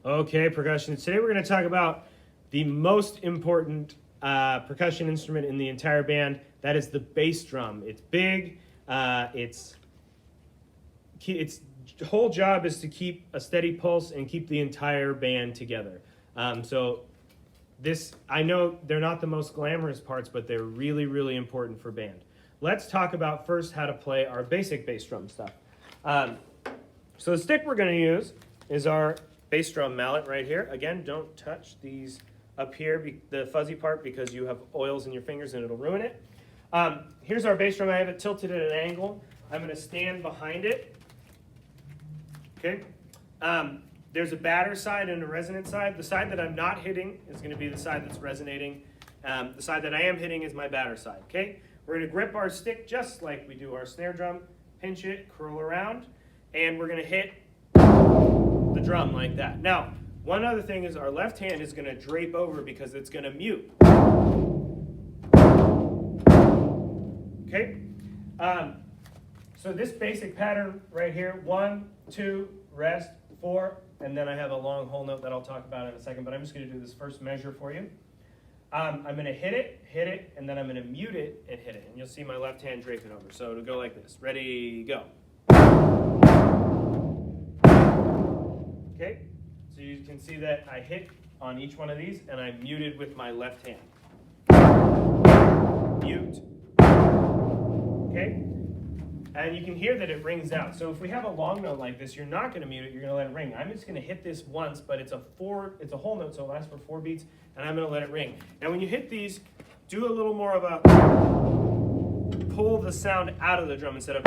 Okay, percussion. Today we're going to talk about the most important percussion instrument in the entire band. That is the bass drum. It's big. Its whole job is to keep a steady pulse and keep the entire band together. I know they're not the most glamorous parts, but they're really, really important for band. Let's talk about first how to play our basic bass drum stuff. So the stick we're going to use is our bass drum mallet right here. Again, don't touch these up here, the fuzzy part, because you have oils in your fingers and it'll ruin it. Here's our bass drum. I have it tilted at an angle. I'm going to stand behind it. Okay. There's a batter side and a resonant side. The side that I'm not hitting is going to be the side that's resonating. The side that I am hitting is my batter side. Okay. We're going to grip our stick just like we do our snare drum. Pinch it, curl around, and we're going to hit the drum like that. Now, one other thing is our left hand is going to drape over because it's going to mute. Okay? So this basic pattern right here, 1, 2, rest, 4, and then I have a long whole note that I'll talk about in a second, but I'm just going to do this first measure for you. I'm going to hit it, and then I'm going to mute it and hit it. And you'll see my left hand drape it over. So it'll go like this. Ready, go. Okay? So you can see that I hit on each one of these, and I muted with my left hand. Mute. Okay? And you can hear that it rings out. So if we have a long note like this, you're not going to mute it, you're going to let it ring. I'm just going to hit this once, but it's a whole note, so it lasts for 4 beats, and I'm going to let it ring. Now when you hit these, do a little more of a pull the sound out of the drum instead of,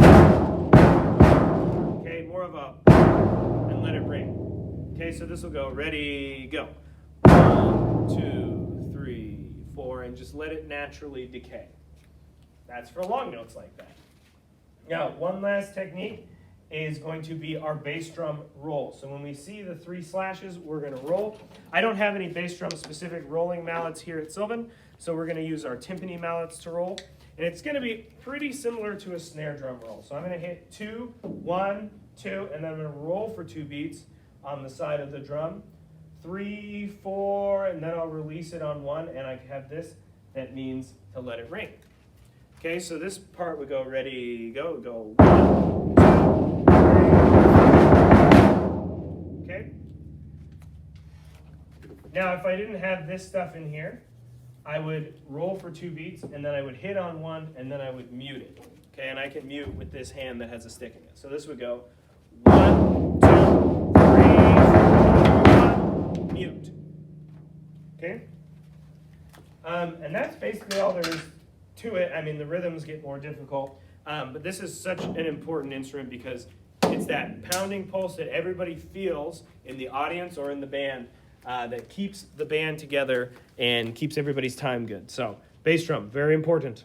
okay, more of a, and let it ring. Okay, so this will go, ready, go. 1, 2, 3, 4, and just let it naturally decay. That's for long notes like that. Now, one last technique is going to be our bass drum roll. So when we see the 3 slashes, we're going to roll. I don't have any bass drum specific rolling mallets here at Sylvan, so we're going to use our timpani mallets to roll. And it's going to be pretty similar to a snare drum roll. So I'm going to hit 2, 1, 2, and then I'm going to roll for 2 beats on the side of the drum. 3, 4, and then I'll release it on 1, and I have this that means to let it ring. Okay, so this part would go ready, go, 1, 2, 3. Okay? Now, if I didn't have this stuff in here, I would roll for 2 beats, and then I would hit on 1, and then I would mute it. Okay, and I can mute with this hand that has a stick in it. So this would go 1, 2, 3, 4, 1, mute. Okay? And that's basically all there is to it. I mean, the rhythms get more difficult, but this is such an important instrument because it's that pounding pulse that everybody feels in the audience or in the band that keeps the band together and keeps everybody's time good. So, bass drum, very important.